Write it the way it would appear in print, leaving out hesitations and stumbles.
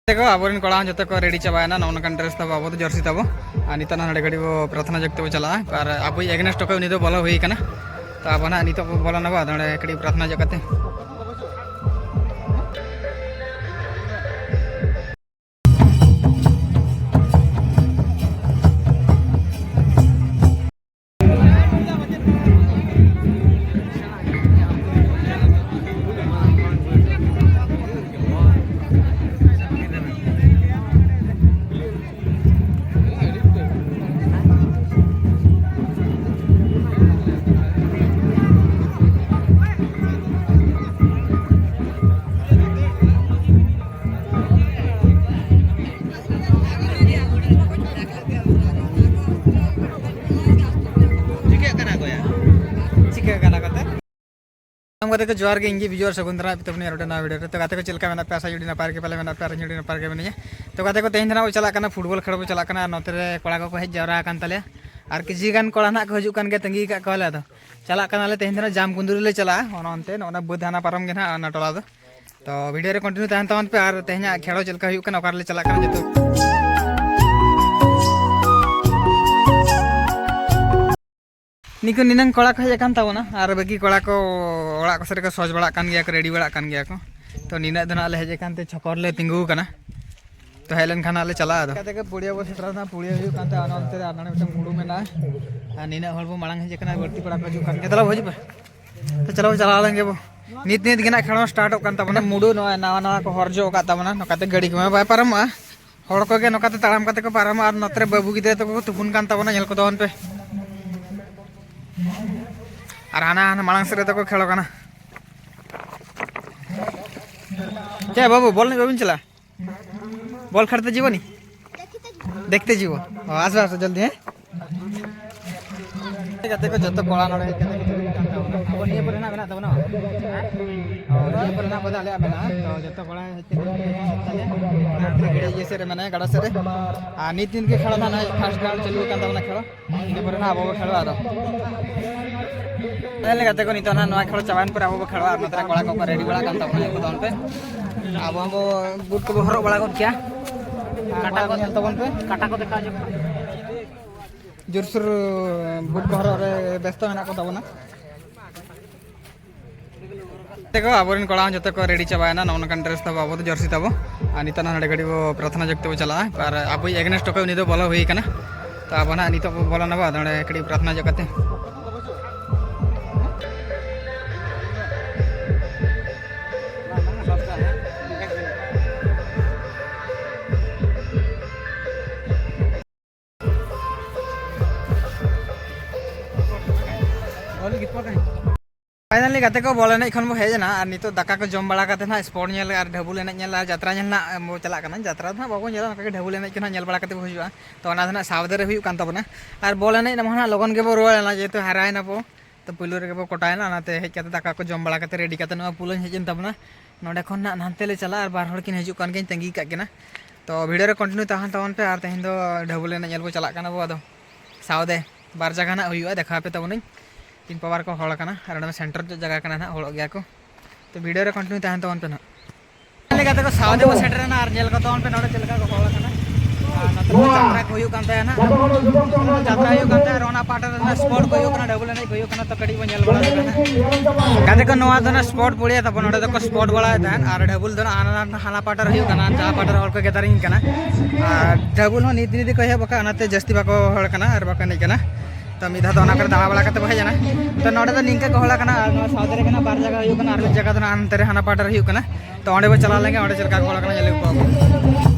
देखो आबोरिन कड़ा जो को रेडी चाबाना नौन ड्रेस तब अब जर्सी तब और नित ना घड़ी वो प्रार्थना जगते वो चला और अब एगनेस्ट टोक उनी बोलो हुई तो अब ना नित बोलो ना कड़ी प्रार्थना जगते को जोर के इंगी बिजोर सगुंदरा तबनी रोडना वीडियो तो गाते को चलका मेना पैसा जुड़ी ना पार के पहले मेना पैर जुड़ी ना पार के बनी तो गाते को तेहन ना चला करना फुटबॉल खेल को चला करना नोते कोड़ा को हेज जावरा कान तले और किसी गान कोड़ा ना को हजु कान के तंगी का कहले तो चला करना ले तेहन ना जाम कुंदुरी ले चला ओनते ओना बुधाना पारम के ना टोला तो वीडियो रे कंटिन्यू तहन तवन पे और तेहन खेलो चलका हुयु कना ओकार ले चला करना जतो निको निनंग कोड़ा को हेज कान तावना और बाकी कोड़ा को ओड़ा को सरे को सज बड़ा कान गया को रेडी बड़ा कान गया को तो निना दना ले हेज कान ते छकर ले तिंगु कना तो हेलन खाना ले चला दो कते के पुड़िया बो सेटरा ना पुड़िया हुयु कान ते अनंते रे आनाने मिटन मुडू मेना आ निना हल बो मांग हेज कना बर्ती पड़ा को जु कान के तला होज पे तो चलो चला लेंगे वो नित नित गिना खेलो स्टार्ट कान ताबना मुडू नवा नवा को हरजो का ताबना नकाते गाड़ी को बाय पारमा हड़ को गे नकाते ताड़ाम काते को पारमा और नतरे बाबू गिदे तो को तुपुन कान ताबना नेल को दोन पे और आना मांग से तो खेलो करना क्या बाबू बॉल नहीं बाबू चला बॉल खेलते जीवो नी देखते जीवो आस आस जल्दी है कहते को जत कोड़ा नडे अब निये पर ना बना तब ना निये पर ना बदा ले बना तो जत कोड़ा हेते ये से रे माने गड़ा से रे आ नी दिन के खेला ना फर्स्ट राउंड चलू कान तब ना खेलो निये पर ना अब खेलो आरो पहले कहते को नी तो ना नवा खेलो चबान पर अब खेलो और नतरा कोड़ा को रेडी बड़ा कान तब ना को दोन पे अब हम बूट को हरो बड़ा को क्या काटा को तबन पे काटा को देखा जो जोरसुर बुट को हरो रे व्यस्त मेना को तबना देखो आबोरिन कड़ा जो को रेडी चाबाना नौन ड्रेस तब अब जर्सी तब और नित ना घड़ी वो प्रार्थना जगते वो चला और अब एगनेस्ट टोक उनी बोलो हुई तो अब ना नित बोलो ना कड़ी प्रार्थना जगते फाइनली गाते को बॉल एने खन बो हेजना और नितो दाका को जम बड़ा काते ना स्पोर्ट नेल और ढबुल एने नेल यात्रा नेल ना मो चला करना यात्रा ना बाबो नेल का ढबुल एने के नेल बड़ा काते हुजुआ तो ओना ना सावदे रे हुयु कान तबना और बॉल एने ना लगन के बो रोय ना जेतो हराय ना बो तो पुलो रे के बो कोटाय ना नाते हेज काते दाका को जम बड़ा काते रेडी काते ना पुलो हेजन तबना नोडे खन ना नानते ले चला और बार हड़ किन हेजु कान के तंगी का केना तो वीडियो रे कंटिन्यू तहन तवन पे और तेहन दो ढबुल एने नेल बो चला करना बो अदो सावदे बार जगह ना हुयुआ देखा पे तबनी तीन पावर को हड़ करना और सेंटर जगह करना ना हड़ गया को तो वीडियो रे कंटिन्यू तहन तवन पे ना लेका को सावदे वो सेंटर ना और जेल को तवन पे नोडे चलका को हड़ करना नतरो यात्रा को हुयु कान ते ना यात्रा हुयु कान ते रोना पाटर ना स्पॉट को हुयु करना डबल नहीं को हुयु करना तो कड़ी बो नेल बड़ा करना गादे को नवा दना स्पॉट पुड़िया तब नोडे तो को स्पॉट बड़ा दान और डबल दना आना हाना पाटर हुयु करना जा पाटर हड़ को गेदारिंग करना डबल हो नीत नीति को हे बका अनाते जस्ती बाको हड़ करना और बका नहीं करना तो मिधा तो ना कर दावा बड़ा करते हेजना तो नोडे तो निंका को हला करना और साउदे रे करना बार जगह हुयु करना और जगह तो ना अंतरे हाना पाटर हुयु करना तो ओंडे बो चला लेंगे ओंडे चलका को हला करना जले को